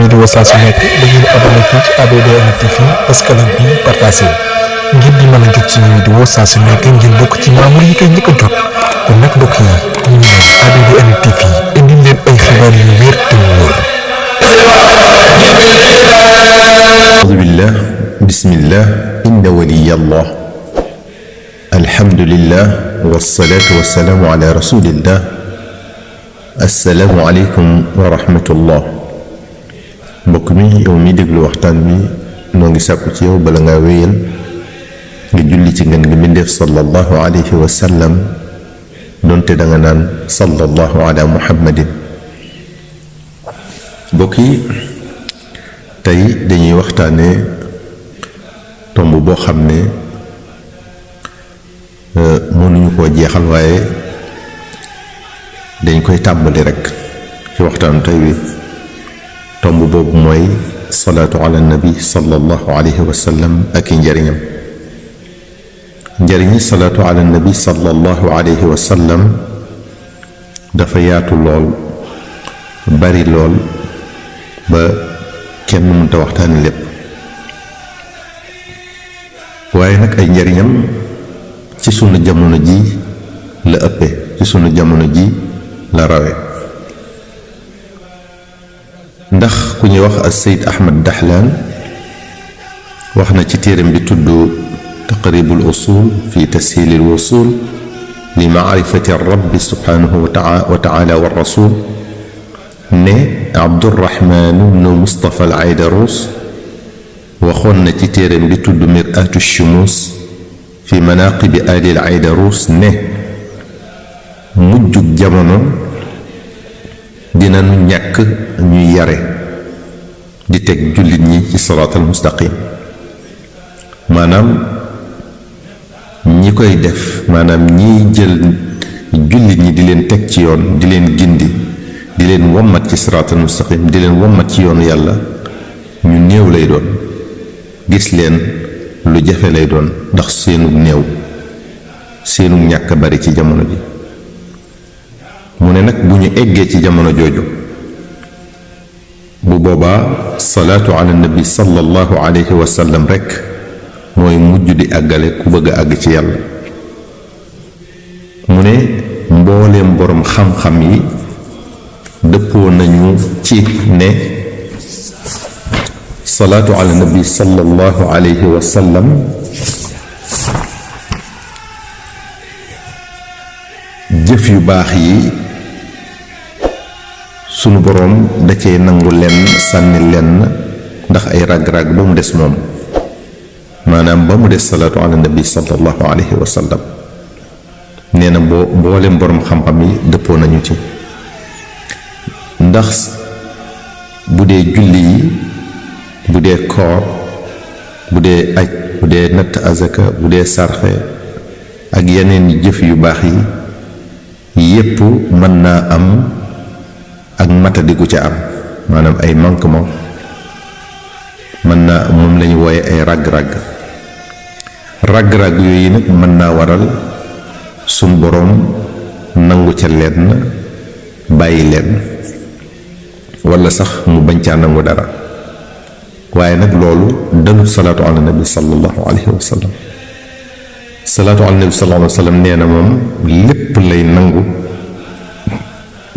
vidéo saa su nekk da ngeen abonné fii ci ABDN TV parce que lañ bi partagé ngir di mën a jot suñu vidéo saa su nekk ngir bokk ci membre yi koy njëkk a jot kon nag mbokk yi ñu ngi leen ABDN TV indi leen ay xibaar yu wér te wóor. أعوذ بالله بسم الله إن ولي الله الحمد لله والصلاة والسلام على رسول الله السلام عليكم ورحمة الله mbokk mi yow mi déglu waxtaan bi noo ngi sàkku ci yow bala ngaa wéyal nga julli ci ngeen ngi mbindeef sallallahu alayhi wa sallam doonte da nga naan sallallahu ala muhammadin. mbokk yi tey dañuy waxtaane tomb boo xam ne mënuñu koo jeexal waaye dañ koy tàmbali rekk ci waxtaanu tey wi. tomb boobu mooy salaatu ala nabi sallallahu alayhi wa sallam ak i njariñam. njariñi salaatu ala nabi sallallahu alayhi wa sallam dafa yaatu lool bari lool ba kenn mënta waxtaani lépp, waaye nag ay njariñam ci sunu jamono ji la ëppe, ci sunu jamono ji la rawe. ndax ku ñuy wax as-Sayyid Ahmad Dahlan wax na ci téeram bi tudd taqribul usul fi tashiilil wusul li maarifati rabbi subhanahu wa taala wa rasul ne Abdurrahman ibn Mustafa al-Aydarus waxoon na ci téeram bi tudd mir'atu shumus fi manaqibi ali al-Aydarus ne mujjug jamono dina nu ñàkk ñuy yare di teg jullit ñi ci siraatal mustaqim, maanaam ñi koy def, maanaam ñiy jël jullit ñi di leen teg ci yoon, di leen gindi, di leen wommat ci siraatal mustaqim, di leen wommat ci yoonu yàlla, ñu néew lay doon. gis leen lu jafe lay doon ndax seenug néew, seenug ñàkk bari ci jamono ji. mu ne nag bu ñu eggee ci jamono jooju, bu boobaa salaatu ala nabi sallallahu alayhi wa sallam rekk mooy mujj di àggale ku bëgg a àgg ci yàlla. mu ne mbooleem boroom xam-xam yi dëppoo nañu ci ne salaatu ala nabi sallallahu alayhi wa sallam jëf yu baax yi sunu boroom da cee nangu lenn sànni lenn ndax ay rag-rag ba mu des moom, maanaam ba mu des salaatu ala nabi sallallahu alayhi wa sallam. nee na mboolem boroom xam-xam yi dëppoo nañu ci, ndax bu dee julli yi, bu dee koor, bu dee aj, bu dee natt azaka, bu dee sarxe ak yeneen jëf yu baax yi yépp mën naa am ak matadiku ca am, maanaam ay manquement mën naa, moom lañu wooye ay ragg-ragg. ragg-ragg yooyu nag mën naa waral sun boroom nangu ca lenn bàyyi leen, walla sax mu bañ caa nangu dara. waaye nag loolu dalut salaatu ala nabi sallallahu alayhi wa sallam. salaatu ala nabi sallallahu alayhi wa sallam nee na moom lépp lay nangu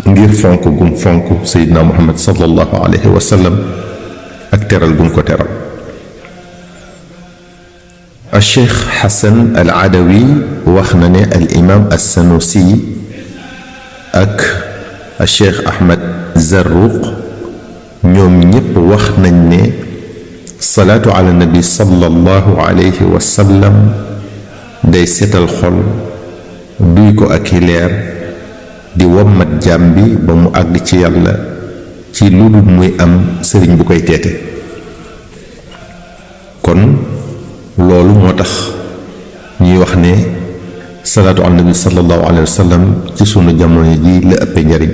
ngir fonk gum fonk Seydina Muhammad sallallahu alayhi wa sallam ak teral gum ko teral. al Cheikh Xasan al Adawi wax na ne al imaam as-Sanusi ak al Cheikh Ahmad Zarruq ñoom ñépp wax nañ ne salaatu ala nabi sallallahu alayhi wa sallam day seetal xol, duy ko ak i leer, di wommat jaam bi ba mu àgg ci yàlla ci lu dul muy am sëriñ bu koy teete. kon loolu moo tax ñuy wax ne salaatu ala nabi sallallahu alayhi wa sallam ci sunu jamono ji la ëppe njariñ,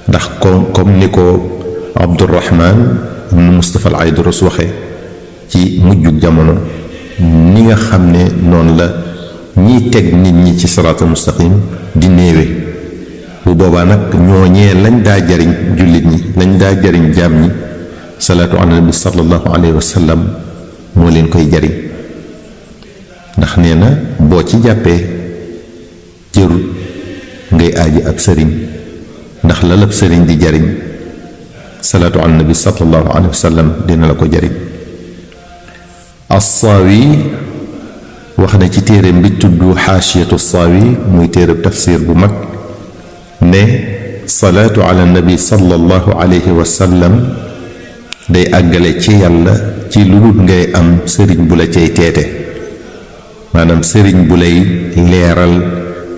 ndax comme ni ko Abdurrahman ibn Mustafa al-Aydarus waxe ci mujjug jamono, ni nga xam ne noonu la ñiy teg nit ñi ci siraatal mustaqim di néewe. bu boobaa nag ñooñee lañ daa jariñ jullit ñi, lañ daa jariñ jaam ñi salaatu ala nabi sallallahu alayhi wa sallam moo leen koy jariñ ndax nee na boo ci jàppee jërul ngay aaji ab sëriñ ndax la lab sëriñ di jariñ salaatu ala nabi sallallahu alayhi wa sallam dina la ko jariñ as-Saawi wax na ci téereem bi tudd xaashiyatu Saawi muy téereb tafsir bu mag ne salaatu ala nabi sallallahu alayhi wa sallam day àggale ci yàlla ci lu dul ngay am sëriñ bu la cay teete maanaam sëriñ bu lay leeral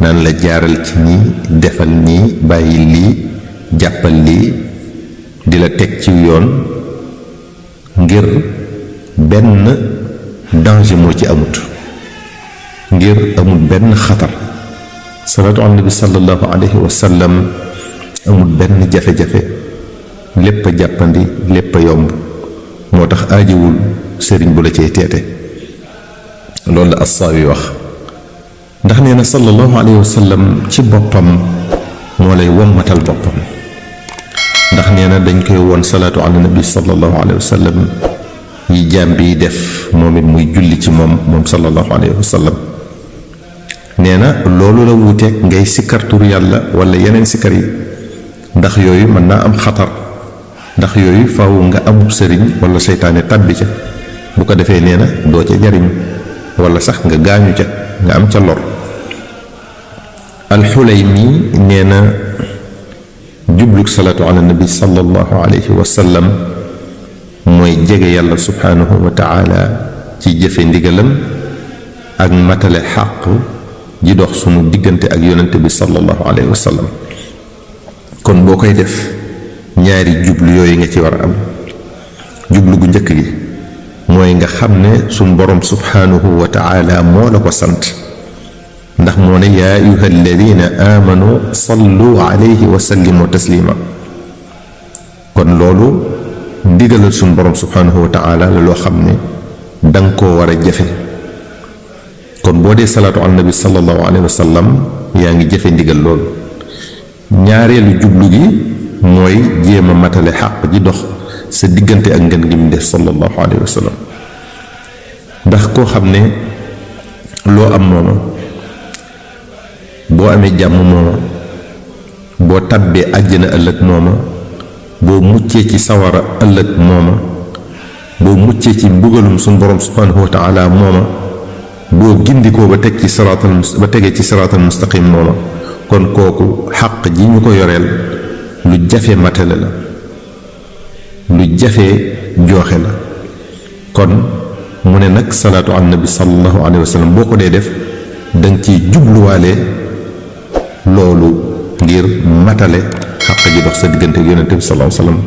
naan la jaaral ci nii defal nii bàyyi lii jàppal lii di la teg ci yoon ngir benn danger moo ci amut ngir amul benn xatar salaatu ala nabi sallallahu alayhi wa sallam amul benn jafe-jafe lépp a jàppandi lépp a yomb moo tax aajowul sëriñ bu la cay teete loolu la as-Saawi wax ndax nee na sallallahu alayhi wa sallam ci boppam moo lay wommatal boppam ndax nee na dañ koy won salaatu ala nabi sallallahu alayhi wa sallam yi jaam bi def moom it muy julli ci moom sallallahu alayhi wa sallam nee na loolu la wuuteeg ngay sikkar tur yàlla wala yeneen sikkar yi ndax yooyu mën naa am xatar ndax yooyu faaw nga amub sëriñ wala seytaane tàbbi ca bu ko defee nee na doo ca jariñu wala sax nga gaañu ca nga am ca lor alxulaymi nee na jubluk salaatu ala nabi sallallahu alayhi wa sallam mooy jege yàlla subhaanahu wa taala ci jëfe ndigalam ak matale xàq ji dox sunu diggante ak yonente bi sallallahu alayhi wa sallam kon boo koy def ñaari jublu yooyu nga ci war a am jublu gu njëkk gi mooy nga xam ne sunu borom subhaanahu wa taala moo la ko sant ndax moo ne yaa ayuha alladina amanu sallu alayhi wa sallimu taslima kon loolu ndigalal sunu borom subhaanahu wa taala la loo xam ne danga koo war a jafe kon boo dee salaatu ala nabi sallallahu alayhi wa sallam yaa ngi jëfe ndigal loolu ñaareelu jublu gi mooy jéem a matale xàq ji dox sa diggante ak ngeen gi mu def sallallahu alayhi wa sallam ndax koo xam ne loo am mooma boo amee jàmm mooma boo tàbbee àjjana ëllëg mooma boo muccee ci sawara ëllëg mooma boo muccee ci mbugalum suñu borom subhanahu wa taala mooma boo gindikoo ba tegee ci siraatal mustaqim mooma kon kooku xàq ji ñu ko yoreel lu jafe matale la lu jafe jooxe la kon mu ne nag salaatu ala nabi sallallahu alayhi wa sallam boo ko dee def danga ciy jubluwaale loolu ngir matale xàq ji dox sa diggante ak yonente bi sallallahu alayhi wa sallam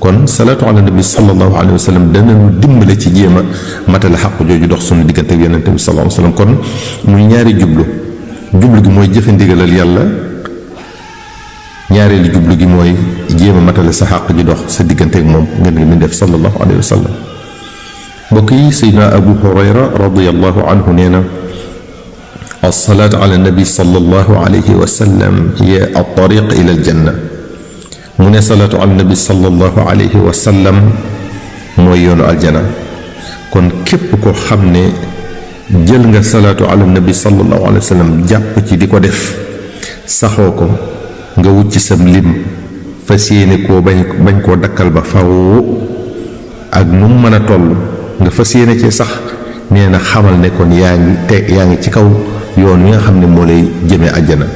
kon salaatu ala nabi sallallahu alayhi wa sallam danañu dimbale ci jéem a matale xàq jooju dox suñu diggante ak yonente bi sallallahu alayhi wa sallam kon muy ñaari jublu gi mooy jëfe ndigalal yàlla ñaareelu jublu gi mooy jéem a matale sa xàq ji dox sa diggante ak moom ngeen ngi def sallallahu alayhi wa sallam mbokk yi Seydina Abu Hurayra radiyallahu anhu nee na as-salaatu ala nabi sallallahu alayhi wa sallam hiya at-tariq ila al-janna mu ne salaatu ala nabi sallallahu alayhi wa sallam mooy yoonu aljana kon képp ko xam ne jël nga salaatu ala nabi sallallahu alayhi wa sallam jàpp ci di ko def saxoo ko nga wut ci sam lim fas yéene koo bañ koo dakkal ba faw ak nu mu mën a toll nga fas yéene ci sax nee na xamal ne kon yaa ngi ci kaw yoon wi nga xam ne moo lay jëmee àjjana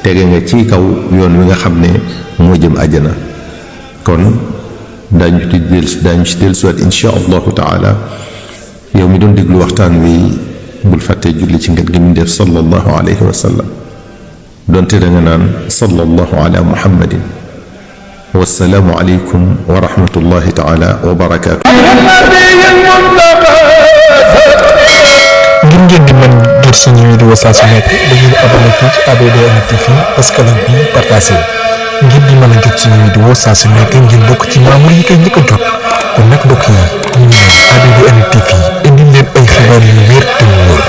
tege nga ci kaw yoon wi nga xam ne moo jëm àjjana kon daañu ci dellusiwaat insha allahu taala yow mi doon déglu waxtaan wi bul fàttee julli ci ngeen gi mu def sallallahu alayhi wa sallam donte da nga naan sallallahu ala muhammadin wassalaamu aleykum wa rahmatullahi taala wa barakaatu. ngir ngeen di mën jot suñu vidéo saa su nekk da ngeen abonné fii ci ABDN TV askan bi partagé ngir di mën a jot suñu vidéo saa su nekk ngeen bokk ci membre yi koy njëkk a jot kon nag mbokk yi ñu ngi leen ABDN TV indi leen ay xibaar yu wér te wóor.